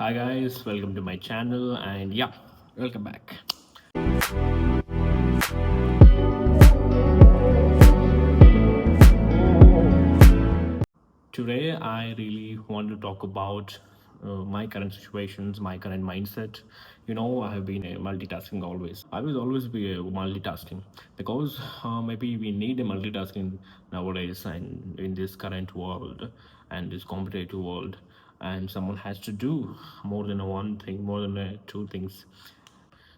Hi guys, welcome to my channel and yeah, welcome back. Today I really want to talk about my current situations, my current mindset. I have been a multitasking always. I will always be a multitasking because maybe we need a multitasking nowadays and in this current world and this competitive world, and someone has to do more than one thing, more than two things.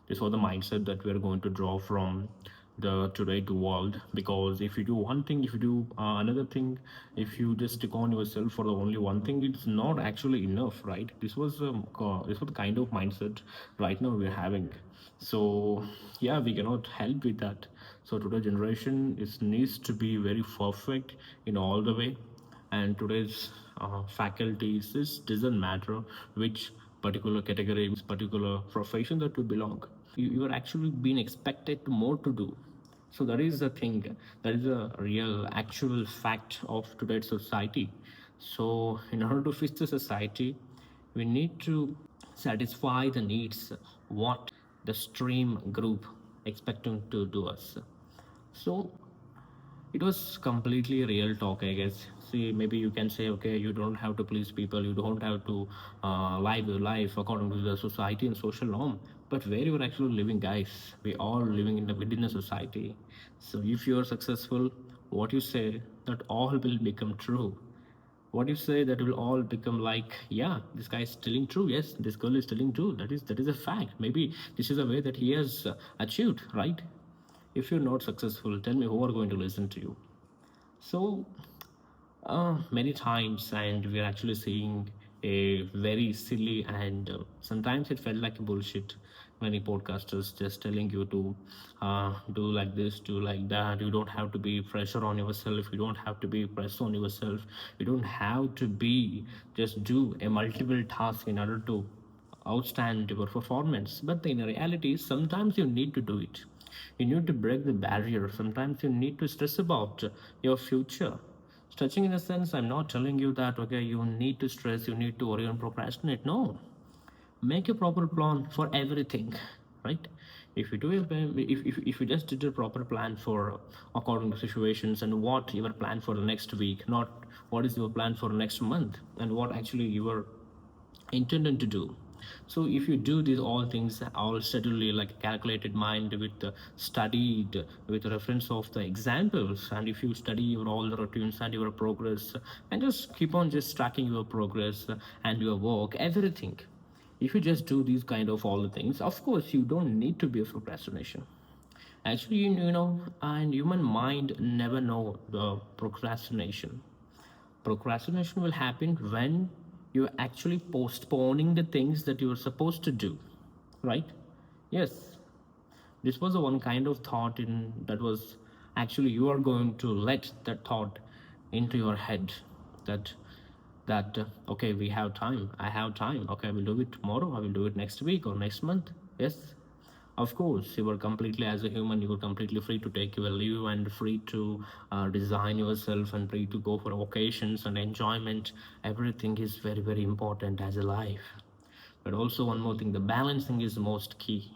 This was the mindset that we are going to draw from the today to world, because if you do one thing, if you do another thing, if you just stick on yourself for the only one thing, it's not actually enough, right? This was the kind of mindset right now we're having. So yeah, we cannot help with that. So today generation is needs to be very perfect in all the way, and today's faculties, this doesn't matter which particular category, which particular profession that you belong. You are actually being expected more to do. So that is the thing, that is a real actual fact of today's society. So in order to fix the society, we need to satisfy the needs what the stream group expecting to do us. So it was completely real talk, I guess. See, maybe you can say, okay, you don't have to please people, you don't have to live your life according to the society and social norm. But where you are actually living, guys, we all living within a society. So if you are successful, what you say, that all will become true. What you say, that will all become like, yeah, this guy is telling true. Yes, this girl is telling true. That is a fact. Maybe this is a way that he has achieved, right? If you're not successful, tell me who are going to listen to you. So many times, and we're actually seeing a very silly and sometimes it felt like a bullshit. Many podcasters just telling you to do like this, do like that. You don't have to be pressure on yourself. You don't have to be press on yourself. You don't have to be just do a multiple task in order to outstand your performance. But in reality, sometimes you need to do it. You need to break the barrier. Sometimes you need to stress about your future. Stretching in a sense, I'm not telling you that, okay, you need to stress, you need to worry and procrastinate. No. Make a proper plan for everything, right? If you do a, if you just did a proper plan for according to situations, and what your plan for the next week, not what is your plan for next month, and what actually you are intended to do. So if you do these all things all steadily, like a calculated mind with studied with reference of the examples, and if you study your all the routines and your progress, and just keep on just tracking your progress and your work, everything, if you just do these kind of all the things, of course you don't need to be a procrastination. Actually, and human mind never know the procrastination. Procrastination will happen when you're actually postponing the things that you're supposed to do, right? Yes, this was the one kind of thought in that was actually you are going to let that thought into your head, that okay, we have time, I have time, okay, I will do it tomorrow, I will do it next week or next month. Yes, of course, you are completely, as a human, you are completely free to take your leave and free to design yourself and free to go for vacations and enjoyment. Everything is very, very important as a life. But also, one more thing, the balancing is most key.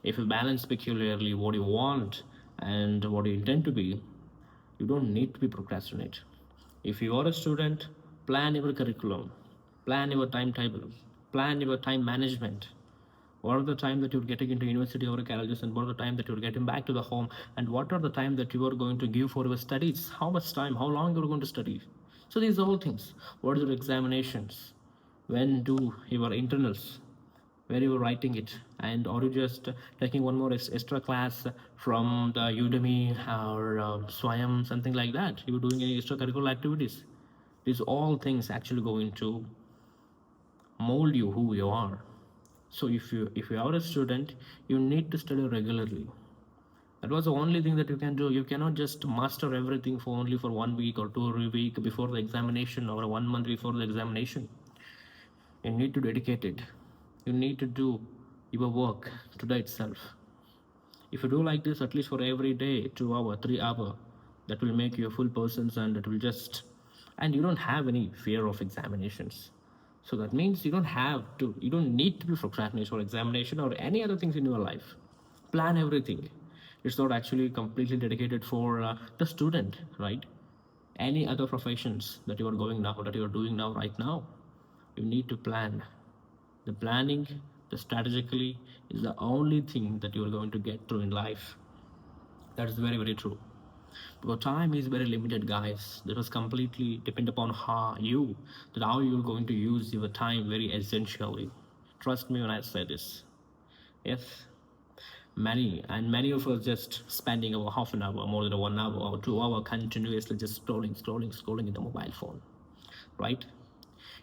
If you balance peculiarly what you want and what you intend to be, you don't need to be procrastinate. If you are a student, plan your curriculum, plan your timetable, plan your time management. What are the time that you're getting into university or colleges, and what are the time that you're getting back to the home, and what are the time that you are going to give for your studies, how much time, how long you're going to study. So these are all things. What are your examinations, when do your internals, where you are writing it, and are you just taking one more extra class from the Udemy or Swayam, something like that, you're doing any extracurricular activities. These all things actually going to mold you who you are. So if you are a student, you need to study regularly. That was the only thing that you can do. You cannot just master everything for only for 1 week or 2 week before the examination, or 1 month before the examination. You need to dedicate it. You need to do your work today itself. If you do like this, at least for every day, 2 hour, 3 hour, that will make you a full person, and that will just, and you don't have any fear of examinations. So that means you don't need to be procrastination or examination or any other things in your life. Plan everything. It's not actually completely dedicated for the student, right? Any other professions that you are going now, that you are doing now, right now, you need to plan. The planning, the strategically is the only thing that you are going to get through in life. That is very, very true. Because time is very limited, guys. That was completely depend upon how you're going to use your time very essentially. Trust me when I say this. Yes, many of us just spending over half an hour, more than 1 hour or 2 hour continuously just scrolling in the mobile phone, right?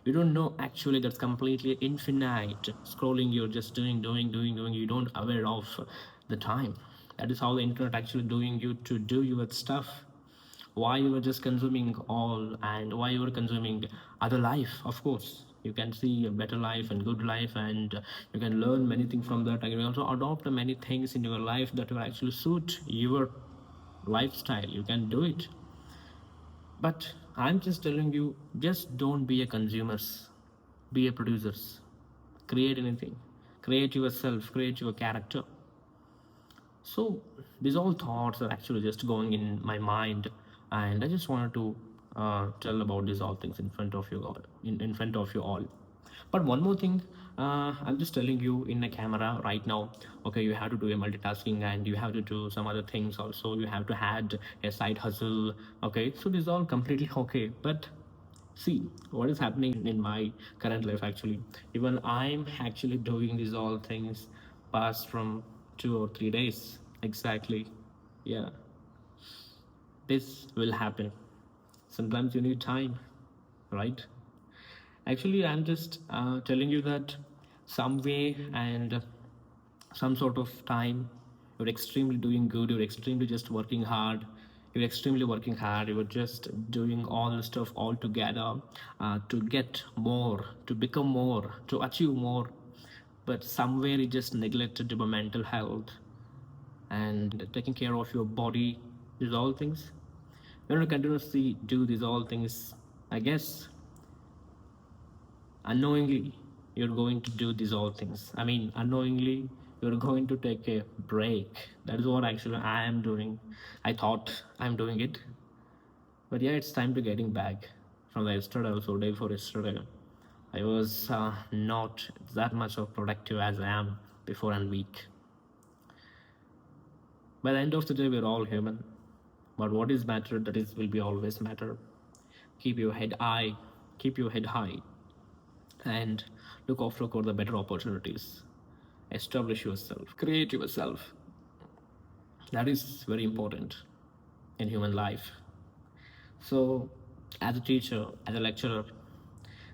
You don't know actually that's completely infinite scrolling. You're just doing. You don't aware of the time. That is how the internet actually doing you to do your stuff. Why you were just consuming all, and why you were consuming other life. Of course you can see a better life and good life, and you can learn many things from that, and you can also adopt many things in your life that will actually suit your lifestyle. You can do it. But I'm just telling you, just don't be a consumers, be a producers. Create anything, create yourself, create your character. So these all thoughts are actually just going in my mind, and I just wanted to tell about these all things in front of you all, in front of you all. But one more thing, I'm just telling you in a camera right now. Okay, you have to do a multitasking, and you have to do some other things also. You have to add a side hustle. Okay, so this is all completely okay, but see what is happening in my current life actually. Even I'm actually doing these all things past from 2 or 3 days exactly. Yeah, this will happen. Sometimes you need time, right? Actually, I'm just telling you that some way and some sort of time you're extremely doing good, you're extremely just working hard, you're extremely working hard, you're just doing all the stuff all together to get more, to become more, to achieve more. But somewhere you just neglected your mental health and taking care of your body, these all things. You're going to continuously do these all things. I guess unknowingly you're going to do these all things. I mean, unknowingly you're going to take a break. That is what actually I am doing. I thought I'm doing it, but yeah, it's time to getting back from the yesterday. Also day before yesterday I was not that much of productive as I am before and week. By the end of the day we're all human, but what is matter, that is will be always matter. Keep your head high, keep your head high, and look after for the better opportunities. Establish yourself, create yourself. That is very important in human life. So as a teacher, as a lecturer,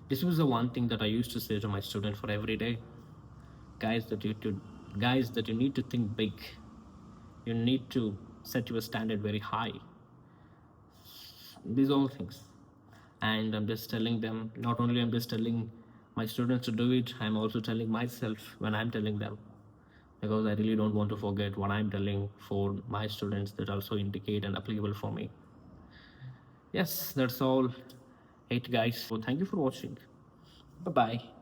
this was the one thing that I used to say to my student for every day. Guys, that you need to think big. You need to set your standard very high. These all things. And I'm just telling them, not only I'm just telling my students to do it, I'm also telling myself when I'm telling them, because I really don't want to forget what I'm telling for my students that also indicate and applicable for me. Yes, that's all. Hey guys, so thank you for watching. Bye bye.